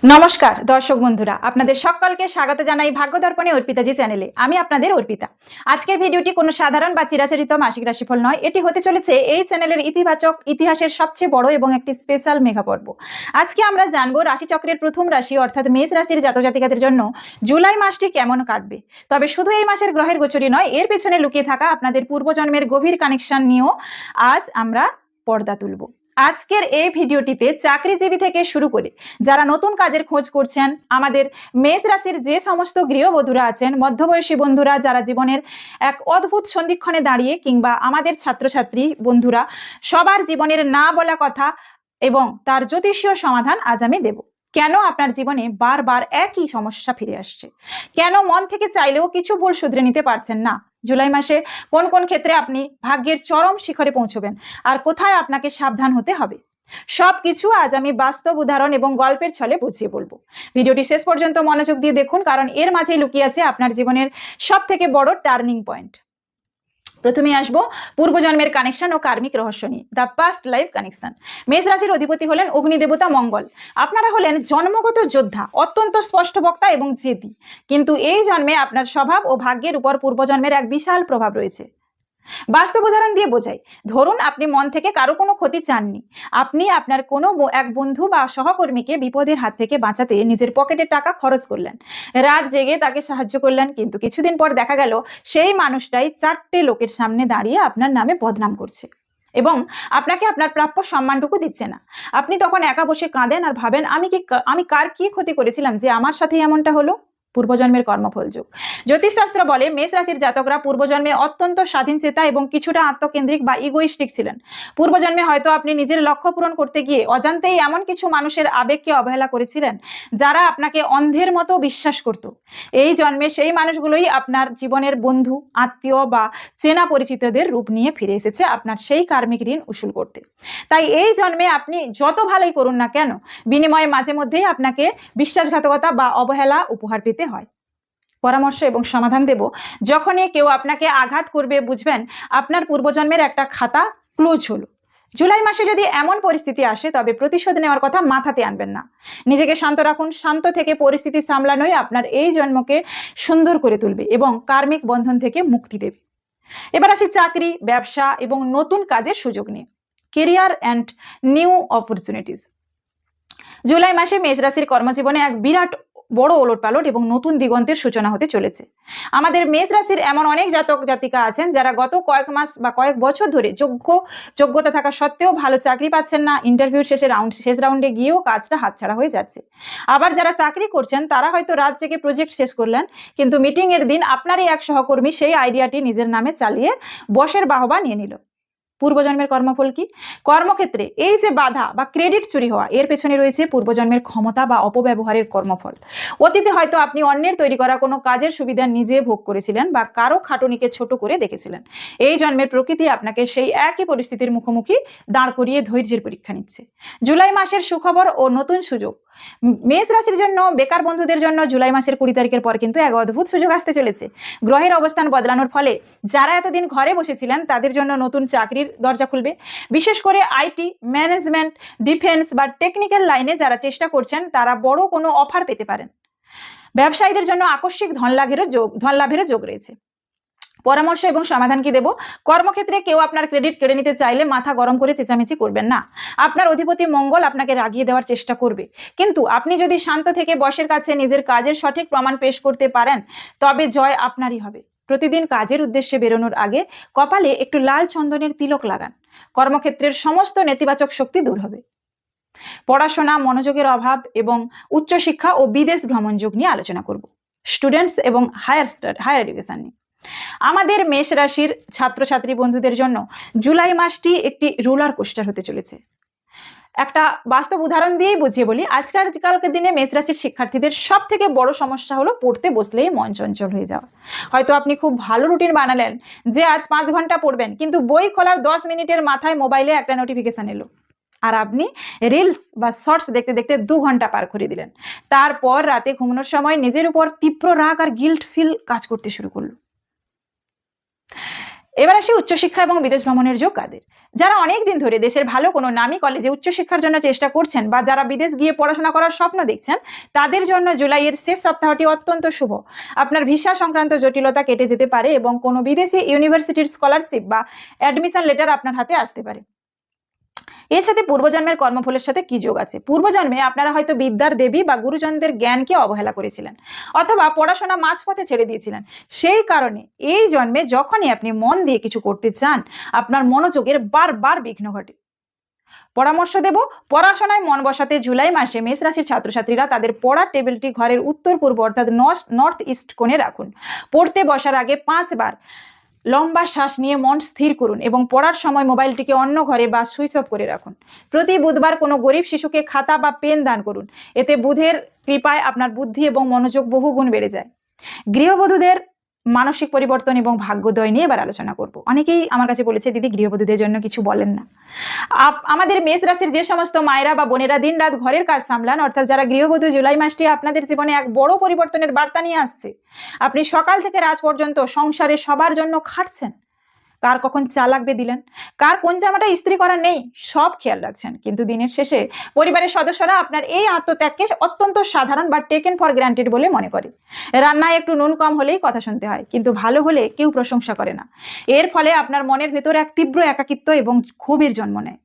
নমস্কার দর্শক বন্ধুরা, আপনাদের সকলকে স্বাগত জানাই ভাগ্য দর্পণে অর্পিতাজি চ্যানেলে। আমি আপনাদের অর্পিতা। আজকের ভিডিওটি কোনো সাধারণ বা চিরাচরিত মাসিক রাশিফল নয়, এটি হতে চলেছে এই চ্যানেলের ইতিহাসের সবচেয়ে বড় এবং একটি স্পেশাল মেগা পর্ব। আজকে আমরা জানবো রাশিচক্রের প্রথম রাশি অর্থাৎ মেষ রাশির জাতক জাতিকাদের জন্য জুলাই মাসটি কেমন কাটবে। তবে শুধু এই মাসের গ্রহের গোচরই নয়, এর পেছনে লুকিয়ে থাকা আপনাদের পূর্বজন্মের গভীর কানেকশন নিয়েও আজ আমরা পর্দা তুলব। আজকের এই ভিডিওটিতে চাকরিজীবী থেকে শুরু করে যারা নতুন কাজের খোঁজ করছেন, আমাদের মেষ রাশির যে সমস্ত গৃহবধূরা আছেন, মধ্যবয়সী বন্ধুরা যারা জীবনের এক অদ্ভুত সন্ধিক্ষণে দাঁড়িয়ে, কিংবা আমাদের ছাত্রছাত্রী বন্ধুরা, সবার জীবনের না বলা কথা এবং তার জ্যোতিষীয় সমাধান আজ আমি দেব। কেন আপনার জীবনে বারবার একই সমস্যা ফিরে আসছে, কেন মন থেকে চাইলেও কিছু ভুল শুধরে নিতে পারছেন না, জুলাই মাসে কোন কোন ক্ষেত্রে আপনি ভাগ্যের চরম শিখরে পৌঁছবেন, আর কোথায় আপনাকে সাবধান হতে হবে, সবকিছু আজ আমি বাস্তব উদাহরণ এবং গল্পের ছলে বুঝিয়ে বলবো। ভিডিওটি শেষ পর্যন্ত মনোযোগ দিয়ে দেখুন, কারণ এর মাঝেই লুকিয়ে আছে আপনার জীবনের সব থেকে বড় টার্নিং পয়েন্ট। প্রথমে আসবো পূর্বজন্মের কানেকশন ও কার্মিক রহস্য নিয়ে, দ্য পাস্ট লাইফ কানেকশন। মেষ রাশির অধিপতি হলেন অগ্নিদেবতা মঙ্গল। আপনারা হলেন জন্মগত যোদ্ধা, অত্যন্ত স্পষ্ট বক্তা এবং জেদি। কিন্তু এই জন্মে আপনার স্বভাব ও ভাগ্যের উপর পূর্বজন্মের এক বিশাল প্রভাব রয়েছে। বাস্তব উদাহরণ দিয়ে বোঝাই। ধরুন আপনি মন থেকে কারো কোনো ক্ষতি চাননি, আপনি আপনার কোনো এক বন্ধু বা সহকর্মীকে বিপদের হাত থেকে বাঁচাতে নিজের পকেটের টাকা খরচ করলেন, রাত জেগে তাকে সাহায্য করলেন, কিন্তু কিছুদিন পর দেখা গেল সেই মানুষটাই 4টে লোকের সামনে দাঁড়িয়ে আপনার নামে বদনাম করছে এবং আপনাকে আপনার প্রাপ্য সম্মানটুকু দিচ্ছে না। আপনি তখন একা বসে কাঁদেন আর ভাবেন, আমি কার কি ক্ষতি করেছিলাম যে আমার সাথে এমনটা হলো। পূর্বজন্মের কর্মফল যোগ। জ্যোতিষশাস্ত্র বলে মেষ রাশির জাতকরা পূর্বজন্মে অত্যন্ত স্বাধীনচেতা এবং কিছুটা আত্মকেন্দ্রিক বা ইগোইস্টিক ছিলেন। পূর্বজন্মে হয়তো আপনি নিজের লক্ষ্য পূরণ করতে গিয়ে অজান্তেই এমন কিছু মানুষের আবেগকে অবহেলা করেছিলেন যারা আপনাকে অন্ধের মতো বিশ্বাস করত। এই জন্মে সেই মানুষগুলোই আপনার জীবনের বন্ধু, আত্মীয় বা চেনা পরিচিতদের রূপ নিয়ে ফিরে এসেছে আপনার সেই কার্মিক ঋণ উসুল করতে। তাই এই জন্মে আপনি যত ভালোই করুন না কেন, বিনিময়ে মাঝে মধ্যেই আপনাকে বিশ্বাসঘাতকতা বা অবহেলা উপহার পেতে হয়। পরামর্শ এবং সমাধান দেব। যখনই কেউ আপনাকে আঘাত করবে, বুঝবেন আপনার পূর্বজন্মের একটা খাতা ক্লোজ হলো। জুলাই মাসে যদি এমন পরিস্থিতি আসে, তবে প্রতিশোধ নেওয়ার কথা মাথাতে আনবেন না। নিজেকে শান্ত রাখুন। শান্ত থেকে পরিস্থিতি সামলানোই আপনার এই জন্মকে সুন্দর করে তুলবে এবং কার্মিক বন্ধন থেকে মুক্তি দেবে। এবার আসি চাকরি, ব্যবসা এবং নতুন কাজের সুযোগ নিয়ে, career and new opportunities. July মাসে মেষ রাশির কর্মজীবনে এক বিরাট বড় ওলটপালট এবং নতুন দিগন্তের সূচনা হতে চলেছে। আমাদের মেষ রাশির এমন অনেক জাতক জাতিকা আছেন যারা গত কয়েক মাস বা কয়েক বছর ধরে যোগ্যতা থাকা সত্ত্বেও ভালো চাকরি পাচ্ছেন না। ইন্টারভিউর শেষ রাউন্ডে গিয়েও কাজটা হাতছাড়া হয়ে যাচ্ছে। আবার যারা চাকরি করছেন তারা হয়তো রাত জেগে প্রজেক্ট শেষ করলেন, কিন্তু মিটিং এর দিন আপনারই এক সহকর্মী সেই আইডিয়াটি নিজের নামে চালিয়ে বসের বাহবা নিয়ে নিল। পূর্বজন্মের কর্মফল কি? কর্মক্ষেত্রে এই যে বাধা বা ক্রেডিট চুরি হওয়া, এর পেছনে রয়েছে পূর্বজন্মের ক্ষমতা বা অপব্যবহারের কর্মফল। অতীতে হয়তো আপনি অন্যের তৈরি করা কোনো কাজের সুবিধা নিজে ভোগ করেছিলেন বা কারো খাটুনিকে ছোট করে দেখেছিলেন। এই জন্মের প্রকৃতি আপনাকে সেই একই পরিস্থিতির মুখোমুখি দাঁড় করিয়ে ধৈর্যের পরীক্ষা নিচ্ছে। জুলাই মাসের সুখবর ও নতুন সুযোগ। মেষ রাশির জন্য, বেকার বন্ধুদের জন্য জুলাই মাসের 20 তারিখের পর কিন্তু এক অদ্ভুত সুযোগ আসতে চলেছে। গ্রহের অবস্থান বদলানোর ফলে যারা এতদিন ঘরে বসেছিলেন তাদের জন্য নতুন চাকরির দরজা খুলবে। বিশেষ করে আইটি, ম্যানেজমেন্ট, ডিফেন্স বা টেকনিক্যাল লাইনে যারা চেষ্টা করছেন তারা বড় কোনো অফার পেতে পারেন। ব্যবসায়ীদের জন্য আকস্মিক ধন লাভেরও যোগ রয়েছে। পরামর্শ এবং সমাধান কি দেব? কর্মক্ষেত্রে কেউ আপনার ক্রেডিট কেড়ে নিতে চাইলে মাথা গরম করে চেঁচামেচি করবেন না। আপনার অধিপতি মঙ্গল আপনাকে রাগিয়ে দেওয়ার চেষ্টা করবে, কিন্তু আপনি যদি শান্ত থেকে বসের কাছে নিজের কাজের সঠিক প্রমাণ পেশ করতে পারেন, তবে জয় আপনারই হবে। প্রতিদিন কাজের উদ্দেশ্যে বেরোনোর আগে কপালে একটু লাল চন্দনের তিলক লাগান। কর্মক্ষেত্রের সমস্ত নেতিবাচক শক্তি দূর হবে। পড়াশোনা, মনোযোগের অভাব এবং উচ্চশিক্ষা ও বিদেশ ভ্রমণ যোগ নিয়ে আলোচনা করব। স্টুডেন্টস এবং হায়ার এডুকেশন নিয়ে। আমাদের মেষ রাশির ছাত্রছাত্রী বন্ধুদের জন্য জুলাই মাসটি একটি রোলার কোস্টার হতে চলেছে। একটা বাস্তব উদাহরণ দিয়েই বুঝিয়ে বলি। আজকালকার দিনে মেষ রাশির শিক্ষার্থীদের সব থেকে বড় সমস্যা হলো পড়তে বসলেই মন চঞ্চল হয়ে যাওয়া। হয়তো আপনি খুব ভালো রুটিন বানালেন যে আজ 5 ঘন্টা পড়বেন, কিন্তু বই খোলার 10 মিনিটের মাথায় মোবাইলে একটা নোটিফিকেশন এলো আর আপনি রিলস বা শর্টস দেখতে দেখতে 2 ঘন্টা পার করে দিলেন। তারপর রাতে ঘুমানোর সময় নিজের উপর তীব্র রাগ আর গিল্ট ফিল কাজ করতে শুরু করলো। এবার আসি উচ্চশিক্ষা এবং বিদেশ ভ্রমণের যোগ কাদের। যারা অনেক দিন ধরে দেশের ভালো কোনো নামী কলেজে উচ্চশিক্ষার জন্য চেষ্টা করছেন বা যারা বিদেশ গিয়ে পড়াশোনা করার স্বপ্ন দেখছেন, তাদের জন্য জুলাইয়ের শেষ সপ্তাহটি অত্যন্ত শুভ। আপনার ভিসা সংক্রান্ত জটিলতা কেটে যেতে পারে এবং কোনো বিদেশি ইউনিভার্সিটির স্কলারশিপ বা অ্যাডমিশন লেটার আপনার হাতে আসতে পারে। এর সাথে পূর্বজন্মের কর্মফলের সাথে কি যোগ আছে? পূর্বজন্মে আপনারা হয়তো বিদ্যার দেবী বা গুরুজনদের জ্ঞানকে অবহেলা করেছিলেন অথবা পড়াশোনা মাঝপথে ছেড়ে দিয়েছিলেন। সেই কারণে এই জন্মে যখনই আপনি মন দিয়ে কিছু করতে চান, আপনার মনোযোগের বারবার বিঘ্ন ঘটে। পরামর্শ দেব, পড়াশোনায় মন বসাতে জুলাই মাসে মেষ রাশির ছাত্রছাত্রীরা তাদের পড়ার টেবিলটি ঘরের উত্তর পূর্ব অর্থাৎ নর্থ ইস্ট কোণে রাখুন। পড়তে বসার আগে 5 বার লম্বা শ্বাস নিয়ে মন স্থির করুন এবং পড়ার সময় মোবাইলটিকে অন্য ঘরে বা সুইচ অফ করে রাখুন। প্রতি বুধবার কোনো গরিব শিশুকে খাতা বা পেন দান করুন। এতে বুধের কৃপায় আপনার বুদ্ধি এবং মনোযোগ বহুগুণ বেড়ে যায়। গৃহবধূদের মানসিক পরিবর্তন এবং ভাগ্যোদয় নিয়ে এবার আলোচনা করব। অনেকেই আমার কাছে বলেছে, দিদি গৃহবধূদের জন্য কিছু বলেন না। আমাদের মেষ রাশির যে সমস্ত মায়েরা বা বোনেরা দিন রাত ঘরের কাজ সামলান, অর্থাৎ যারা গৃহবধূ, জুলাই মাসটি আপনাদের জীবনে এক বড় পরিবর্তনের বার্তা নিয়ে আসছে। আপনি সকাল থেকে রাত পর্যন্ত সংসারে সবার জন্য খাটছেন। কার কখন চা লাগবে দিলেন, কার কোন জামাটা ইস্ত্রি করা নেই, সব খেয়াল রাখছেন। কিন্তু দিনের শেষে পরিবারের সদস্যরা আপনার এই আত্মত্যাগকে অত্যন্ত সাধারণ বা টেকেন ফর গ্রান্টেড বলে মনে করে। রান্নায় একটু নুন কম হলেই কথা শুনতে হয়, কিন্তু ভালো হলে কেউ প্রশংসা করে না। এর ফলে আপনার মনের ভেতর এক তীব্র একাকিত্ব এবং ক্ষোভের জন্ম নেয়।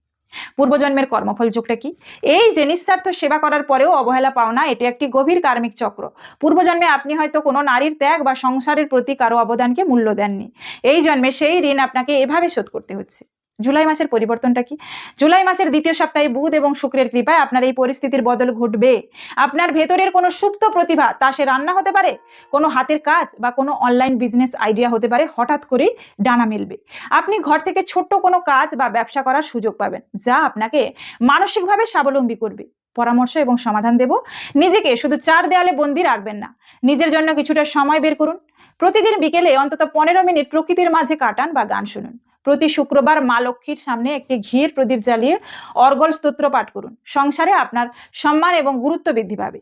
পূর্বজন্মের কর্মফল যোগটা কি? এই যে নিঃস্বার্থ সেবা করার পরেও অবহেলা পাওনা, এটি একটি গভীর কার্মিক চক্র। পূর্বজন্মে আপনি হয়তো কোনো নারীর ত্যাগ বা সংসারের প্রতি কারো অবদানকে মূল্য দেননি। এই জন্মে সেই ঋণ আপনাকে এভাবে শোধ করতে হচ্ছে। জুলাই মাসের পরিবর্তনটা কি? জুলাই মাসের দ্বিতীয় সপ্তাহে বুধ এবং শুক্রের কৃপায় আপনার এই পরিস্থিতির বদল ঘটবে। আপনার ভেতরের কোনো সুপ্ত প্রতিভা, তা সে রান্না হতে পারে, কোনো হাতের কাজ বা কোনো অনলাইন বিজনেস আইডিয়া হতে পারে, হঠাৎ করেই ডানা মেলবে। আপনি ঘর থেকে ছোট্ট কোনো কাজ বা ব্যবসা করার সুযোগ পাবেন, যা আপনাকে মানসিকভাবে স্বাবলম্বী করবে। পরামর্শ এবং সমাধান দেব, নিজেকে শুধু 4 দেয়ালে বন্দি রাখবেন না, নিজের জন্য কিছুটা সময় বের করুন। প্রতিদিন বিকেলে অন্তত 15 মিনিট প্রকৃতির মাঝে কাটান বা গান শুনুন। প্রতি শুক্রবার মা লক্ষ্মীর সামনে একটি ঘিয়ের প্রদীপ জ্বালিয়ে অর্গল স্তোত্র পাঠ করুন। সংসারে আপনার সম্মান এবং গুরুত্ব বৃদ্ধি পাবে।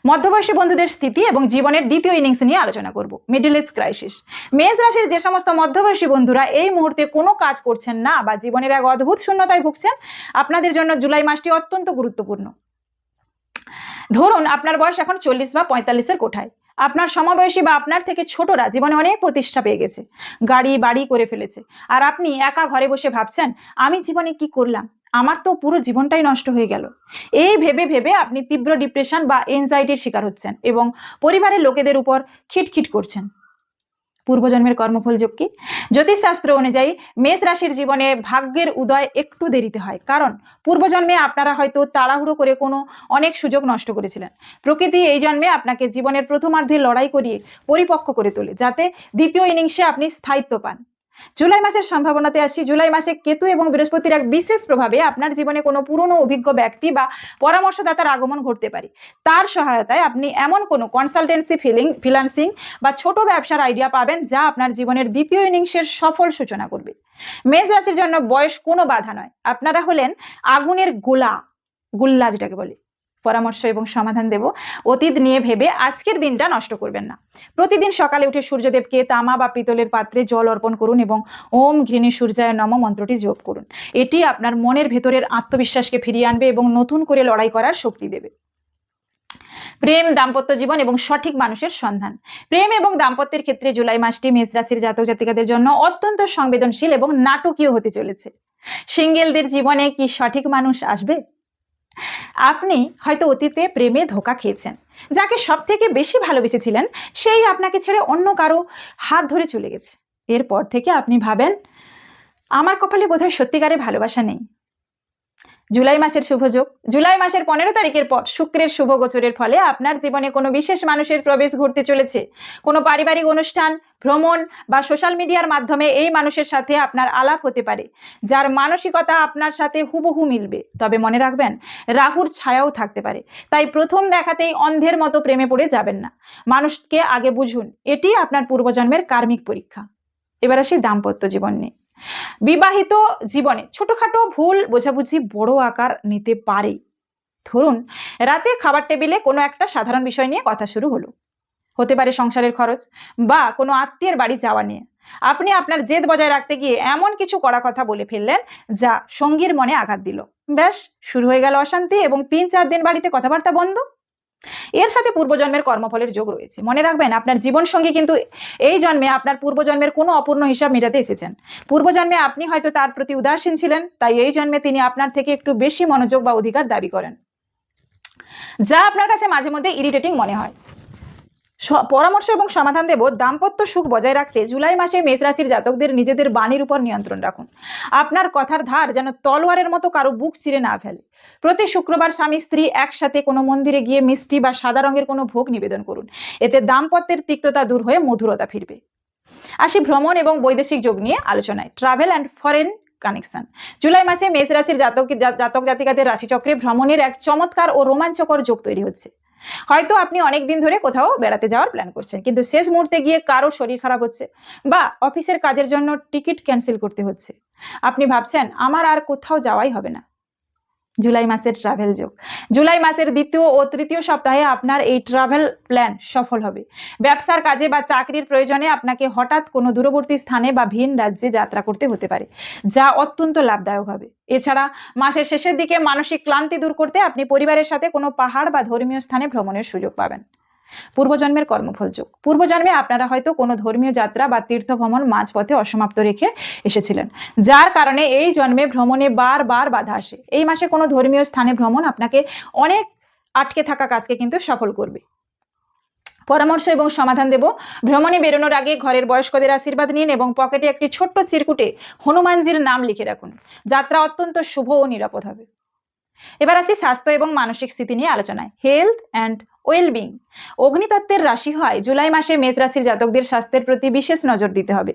মধ্যবয়সী বন্ধুদের স্থিতি এবং জীবনের দ্বিতীয় ইনিংস নিয়ে আলোচনা করব, মিডল এজ ক্রাইসিস। মেষ রাশির যে সমস্ত মধ্যবয়সী বন্ধুরা এই মুহূর্তে কোনো কাজ করছেন না বা জীবনের এক অদ্ভুত শূন্যতায় ভুগছেন, আপনাদের জন্য জুলাই মাসটি অত্যন্ত গুরুত্বপূর্ণ। ধরুন আপনার বয়স এখন 40 বা 45-এর কোঠায়। আপনার সমবয়সী বা আপনার থেকে ছোটরা জীবনে অনেক প্রতিষ্ঠা পেয়ে গেছে, গাড়ি বাড়ি করে ফেলেছে, আর আপনি একা ঘরে বসে ভাবছেন, আমি জীবনে কি করলাম, আমার তো পুরো জীবনটাই নষ্ট হয়ে গেল। এই ভেবে ভেবে আপনি তীব্র ডিপ্রেশন বা এনজাইটির শিকার হচ্ছেন এবং পরিবারের লোকেদের উপর খিটখিট করছেন। পূর্বজন্মের কর্মফল যোগ কি? জ্যোতিষশাস্ত্র অনুযায়ী মেষ রাশির জীবনে ভাগ্যের উদয় একটু দেরিতে হয়, কারণ পূর্বজন্মে আপনারা হয়তো তাড়াহুড়ো করে কোনো অনেক সুযোগ নষ্ট করেছিলেন। প্রকৃতি এই জন্মে আপনাকে জীবনের প্রথমার্ধে লড়াই করিয়ে পরিপক্ক করে তোলে, যাতে দ্বিতীয় ইনিংসে আপনি স্থায়িত্ব পান। জুলাই মাসের সম্ভাবনাতে আসি। জুলাই মাসে কেতু এবং বৃহস্পতির এক বিশেষ প্রভাবে আপনার জীবনে কোনো পুরনো অভিজ্ঞ ব্যক্তি বা পরামর্শদাতার আগমন ঘটতে পারে। তার সহায়তায় আপনি এমন কোনো কনসালটেন্সি, ফ্রিল্যান্সিং বা ছোট ব্যবসার আইডিয়া পাবেন, যা আপনার জীবনের দ্বিতীয় ইনিংসের সফল সূচনা করবে। মেষ রাশির জন্য বয়স কোনো বাধা নয়। আপনারা হলেন আগুনের গুল্লা যেটাকে বলে। পরামর্শ এবং সমাধান দেব, অতীত নিয়ে ভেবে আজকের দিনটা নষ্ট করবেন না। প্রতিদিন সকালে উঠে সূর্যদেবকে তামা বা পিতলের পাত্রে জল অর্পণ করুন এবং ওম ঘৃণী সূর্যায় নম মন্ত্রটি জপ করুন। এটি আপনার মনের ভেতরের আত্মবিশ্বাসকে ফিরিয়ে আনবে এবং নতুন করে লড়াই করার শক্তি দেবে। প্রেম, দাম্পত্য জীবন এবং সঠিক মানুষের সন্ধান। প্রেম এবং দাম্পত্যের ক্ষেত্রে জুলাই মাসটি মেষ রাশির জাতক জাতিকাদের জন্য অত্যন্ত সংবেদনশীল এবং নাটকীয় হতে চলেছে। সিঙ্গেলদের জীবনে কি সঠিক মানুষ আসবে? আপনি হয়তো অতীতে প্রেমে ধোঁকা খেয়েছেন। যাকে সব থেকে বেশি ভালোবেসেছিলেন সেই আপনাকে ছেড়ে অন্য কারো হাত ধরে চলে গেছে। এরপর থেকে আপনি ভাবেন, আমার কপালে বোধহয় সত্যিকারে ভালোবাসা নেই। জুলাই মাসের শুভযোগ। জুলাই মাসের 15 তারিখের পর শুক্রের শুভ গোচরের ফলে আপনার জীবনে কোনো বিশেষ মানুষের প্রবেশ ঘটতে চলেছে। কোনো পারিবারিক অনুষ্ঠান, ভ্রমণ বা সোশ্যাল মিডিয়ার মাধ্যমে এই মানুষের সাথে আপনার আলাপ হতে পারে, যার মানসিকতা আপনার সাথে হুবহু মিলবে। তবে মনে রাখবেন, রাহুর ছায়াও থাকতে পারে, তাই প্রথম দেখাতেই অন্ধের মতো প্রেমে পড়ে যাবেন না। মানুষকে আগে বুঝুন, এটি আপনার পূর্বজন্মের কার্মিক পরীক্ষা। এবার আসি দাম্পত্য জীবন নিয়ে। বিবাহিত জীবনে ছোটখাটো ভুল বোঝাবুঝি বড় আকার নিতে পারে। ধরুন রাতে খাবার টেবিলে কোনো একটা সাধারণ বিষয় নিয়ে কথা শুরু হলো, হতে পারে সংসারের খরচ বা কোনো আত্মীয়ের বাড়ি যাওয়া নিয়ে। আপনি আপনার জেদ বজায় রাখতে গিয়ে এমন কিছু কড়া কথা বলে ফেললেন যা সঙ্গীর মনে আঘাত দিল। ব্যাস, শুরু হয়ে গেল অশান্তি এবং ৩-৪ দিন বাড়িতে কথাবার্তা বন্ধ। এর সাথে পূর্বজন্মের কর্মফলের যোগ রয়েছে। মনে রাখবেন, আপনার জীবন সঙ্গী কিন্তু এই জন্মে আপনার পূর্বজন্মের কোনো অপূর্ণ হিসাব মেটাতে এসেছেন। পূর্বজন্মে আপনি হয়তো তার প্রতি উদাসীন ছিলেন, তাই এই জন্মে তিনি আপনার থেকে একটু বেশি মনোযোগ বা অধিকার দাবি করেন, যা আপনার কাছে মাঝে মধ্যে ইরিটেটিং মনে হয়। পরামর্শ এবং সমাধান দেব, দাম্পত্য সুখ বজায় রাখতে জুলাই মাসে মেষ রাশির জাতকদের নিজেদের বাণীর উপর নিয়ন্ত্রণ রাখুন। আপনার কথার ধার যেন তলোয়ারের মতো কারো বুক চিরে না ফেলে। প্রতি শুক্রবার স্বামী স্ত্রী একসাথে কোনো মন্দিরে গিয়ে মিষ্টি বা সাদা রঙের কোনো ভোগ নিবেদন করুন। এতে দাম্পত্যের তিক্ততা দূর হয়ে মধুরতা ফিরবে। আসি ভ্রমণ এবং বৈদেশিক যোগ নিয়ে আলোচনায়। Travel and foreign connection. July মাসে মেষ রাশির জাতক জাতিকাদের রাশিচক্রে ভ্রমণের এক চমৎকার ও রোমাঞ্চকর যোগ তৈরি হচ্ছে। হয়তো আপনি অনেকদিন ধরে কোথাও বেড়াতে যাওয়ার প্ল্যান করছেন, কিন্তু শেষ মুহূর্তে গিয়ে কারোর শরীর খারাপ হচ্ছে বা অফিসের কাজের জন্য টিকিট ক্যান্সেল করতে হচ্ছে। আপনি ভাবছেন আমার আর কোথাও যাওয়াই হবে না। জুলাই মাসের ট্রাভেল যোগ। জুলাই মাসের দ্বিতীয় ও তৃতীয় সপ্তাহে আপনার এই ট্রাভেল প্ল্যান সফল হবে। ব্যবসার কাজে বা চাকরির প্রয়োজনে আপনাকে হঠাৎ কোনো দূরবর্তী স্থানে বা ভিন রাজ্যে যাত্রা করতে হতে পারে, যা অত্যন্ত লাভদায়ক হবে। এছাড়া মাসের শেষের দিকে মানসিক ক্লান্তি দূর করতে আপনি পরিবারের সাথে কোনো পাহাড় বা ধর্মীয় স্থানে ভ্রমণের সুযোগ পাবেন। পূর্বজন্মের কর্মফল যোগ। পূর্বজন্মে আপনারা হয়তো কোনো ধর্মীয় যাত্রা বা তীর্থ ভ্রমণ মাঝপথে অসমাপ্ত রেখে এসেছিলেন, যার কারণে এই জন্মে ভ্রমণে বারবার বাধা আসে। এই মাসে কোনো ধর্মীয় স্থানে ভ্রমণ আপনাকে অনেক আটকে থাকা কাজকে কিন্তু সফল করবে। পরামর্শ এবং সমাধান দেব, ভ্রমণে বেরোনোর আগে ঘরের বয়স্কদের আশীর্বাদ নিন এবং পকেটে একটি ছোট্ট চিরকুটে হনুমানজির নাম লিখে রাখুন। যাত্রা অত্যন্ত শুভ ও নিরাপদ হবে। এবার আসি স্বাস্থ্য এবং মানসিক স্থিতি নিয়ে আলোচনায়। Health and wellbeing. অগ্নিতত্ত্বের রাশি হয় জুলাই মাসে মেষ রাশির জাতকদের স্বাস্থ্যের প্রতি বিশেষ নজর দিতে হবে।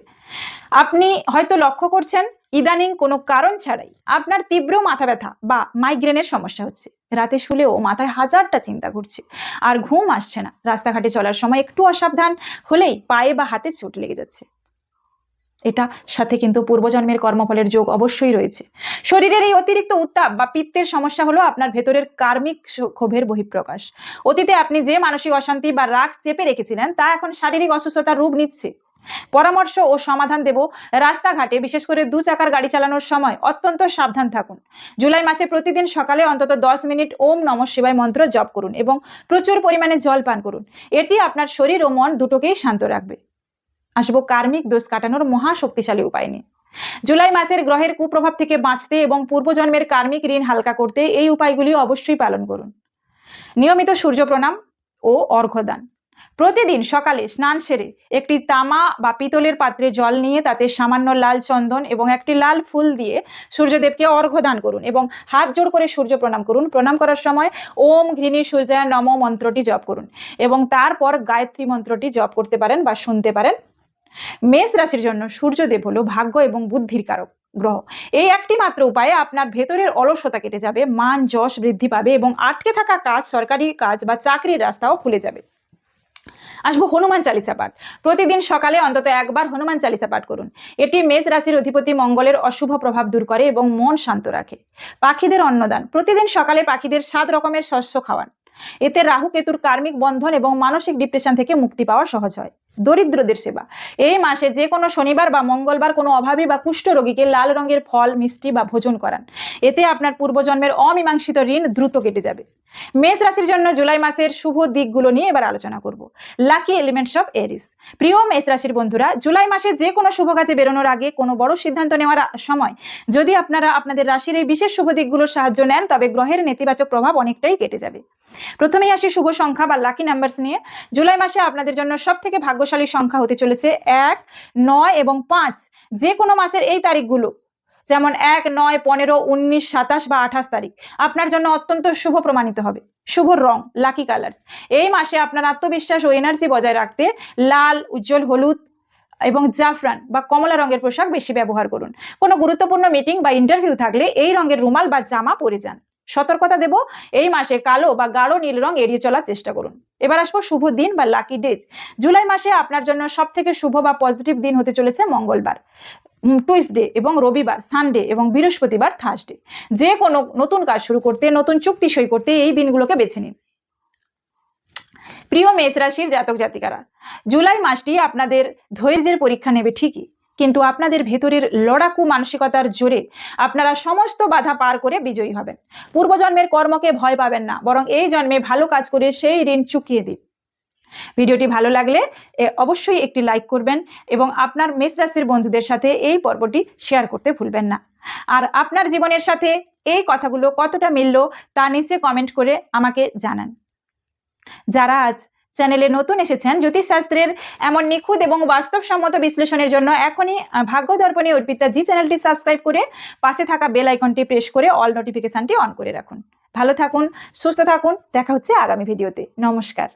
আপনি হয়তো লক্ষ্য করছেন ইদানিং কোনো কারণ ছাড়াই আপনার তীব্র মাথা ব্যথা বা মাইগ্রেনের সমস্যা হচ্ছে। রাতে শুলেও মাথায় হাজারটা চিন্তা ঘুরছে আর ঘুম আসছে না। রাস্তাঘাটে চলার সময় একটু অসাবধান হলেই পায়ে বা হাতে চোট লেগে যাচ্ছে। এটা সাথে কিন্তু পূর্বজন্মের কর্মফলের যোগ অবশ্যই রয়েছে। শরীরের এই অতিরিক্ত উত্তাপ বা পিত্তের সমস্যা হলো আপনার ভেতরের কার্মিক ক্ষোভের বহিঃপ্রকাশ। অতীতে আপনি যে মানসিক অশান্তি বা রাগ চেপে রেখেছিলেন তা এখন শারীরিক অসুস্থতার রূপ নিচ্ছে। পরামর্শ ও সমাধান দেব, রাস্তাঘাটে বিশেষ করে 2 চাকার গাড়ি চালানোর সময় অত্যন্ত সাবধান থাকুন। জুলাই মাসে প্রতিদিন সকালে অন্তত 10 মিনিট ওম নমঃ শিবায় মন্ত্র জপ করুন এবং প্রচুর পরিমাণে জল পান করুন। এটি আপনার শরীর ও মন দুটোকেই শান্ত রাখবে। আসবো কার্মিক দোষ কাটানোর মহা শক্তিশালী উপায় নিয়ে। জুলাই মাসের গ্রহের কুপ্রভাব থেকে বাঁচতে এবং পূর্বজন্মের কার্মিক ঋণ হালকা করতে এই উপায়গুলি অবশ্যই পালন করুন। নিয়মিত সূর্য প্রণাম ও অর্ঘ্যদান। প্রতিদিন সকালে স্নান সেরে একটি তামা বা পিতলের পাত্রে জল নিয়ে তাতে সামান্য লাল চন্দন এবং একটি লাল ফুল দিয়ে সূর্যদেবকে অর্ঘ্যদান করুন এবং হাত জোড় করে সূর্য প্রণাম করুন। প্রণাম করার সময় ওম ঘৃণী সূর্যায় নমঃ মন্ত্রটি জপ করুন এবং তারপর গায়ত্রী মন্ত্রটি জপ করতে পারেন বা শুনতে পারেন। মেষ রাশির জন্য সূর্যদেব হলো ভাগ্য এবং বুদ্ধির কারক গ্রহ। এই একটি মাত্র উপায়ে আপনার ভেতরের অলসতা কেটে যাবে, মান যশ বৃদ্ধি পাবে এবং আটকে থাকা কাজ, সরকারি কাজ বা চাকরির রাস্তাও খুলে যাবে। আসবো হনুমান চালিসা পাঠ। প্রতিদিন সকালে অন্তত একবার হনুমান চালিসা পাঠ করুন। এটি মেষ রাশির অধিপতি মঙ্গলের অশুভ প্রভাব দূর করে এবং মন শান্ত রাখে। পাখিদের অন্নদান। প্রতিদিন সকালে পাখিদের 7 রকমের শস্য খাওয়ান। এতে রাহু কেতুর কার্মিক বন্ধন এবং মানসিক ডিপ্রেশন থেকে মুক্তি পাওয়া সহজ হয়। দরিদ্রদের সেবা। এই মাসে যে কোনো শনিবার বা মঙ্গলবার কোনো অভাবী বা কুষ্ঠ রোগীকে লাল রঙের ফল, মিষ্টি বা ভোজন করান। এতে আপনার পূর্বজন্মের অমীমাংসিত ঋণ দ্রুত কেটে যাবে। মেষ রাশির জন্য জুলাই মাসের শুভ দিকগুলো নিয়ে এবার আলোচনা করব। Lucky elements of Aries. প্রিয় মেষ রাশির বন্ধুরা, জুলাই মাসে যে কোনো শুভ কাজে বেরোনোর আগে কোনো বড় সিদ্ধান্ত নেওয়ার সময় যদি আপনারা আপনাদের রাশির এই বিশেষ শুভ দিকগুলোর সাহায্য নেন, তবে গ্রহের নেতিবাচক প্রভাব অনেকটাই কেটে যাবে। প্রথমেই আসি শুভ সংখ্যা বা লাকি নাম্বারস নিয়ে। জুলাই মাসে আপনাদের জন্য সব থেকে ভাগ্যশালী সংখ্যা হতে চলেছে 1, 9 এবং 5। যে কোনো মাসের এই তারিখগুলো যেমন 1, 9, 15, 19, 27 বা 28 তারিখ আপনার জন্য অত্যন্ত শুভ প্রমাণিত হবে। শুভ রং লাকি কালার্স। এই মাসে আপনার আত্মবিশ্বাস ও এনার্জি বজায় রাখতে লাল, উজ্জ্বল হলুদ এবং জাফরান বা কমলা রঙের পোশাক বেশি ব্যবহার করুন। কোনো গুরুত্বপূর্ণ মিটিং বা ইন্টারভিউ থাকলে এই রঙের রুমাল বা জামা পরে যান। সতর্কতা দেব, এই মাসে কালো বা গাঢ় নীল রং এড়িয়ে চলার চেষ্টা করুন। এবার আসবো শুভ দিন বা লাকি ডেজ। জুলাই মাসে আপনার জন্য সব থেকে শুভ বা পজিটিভ দিন হতে চলেছে মঙ্গলবার, টুইসডে এবং রবিবার, সানডে এবং বৃহস্পতিবার, থার্সডে। যে কোনো নতুন কাজ শুরু করতে, নতুন চুক্তি সই করতে এই দিনগুলোকে বেছে নিন। প্রিয় মেষ রাশির জাতক জাতিকারা, জুলাই মাসটি আপনাদের ধৈর্যের পরীক্ষা নেবে ঠিকই, কিন্তু আপনাদের ভেতরের লড়াকু মানসিকতার জোরে আপনারা সমস্ত বাধা পার করে বিজয়ী হবেন। পূর্বজন্মের কর্মকে ভয় পাবেন না, বরং এই জন্মে ভালো কাজ করে সেই ঋণ চুকিয়ে দিন। ভিডিওটি ভালো লাগলে অবশ্যই একটি লাইক করবেন এবং আপনার মেষ রাশির বন্ধুদের সাথে এই পর্বটি শেয়ার করতে ভুলবেন না। আর আপনার জীবনের সাথে এই কথাগুলো কতটা মিলল তা নিচে কমেন্ট করে আমাকে জানান। যারা আজ চ্যানেলে নতুন এসেছেন, জ্যোতিষশাস্ত্রের এমন নিখুঁত এবং বাস্তবসম্মত বিশ্লেষণের জন্য এখনই ভাগ্য দর্পণী অর্পিতা জি চ্যানেলটি সাবস্ক্রাইব করে পাশে থাকা বেল আইকনটি প্রেস করে অল নোটিফিকেশনটি অন করে রাখুন। ভালো থাকুন, সুস্থ থাকুন, দেখা হচ্ছে আগামী ভিডিওতে। নমস্কার।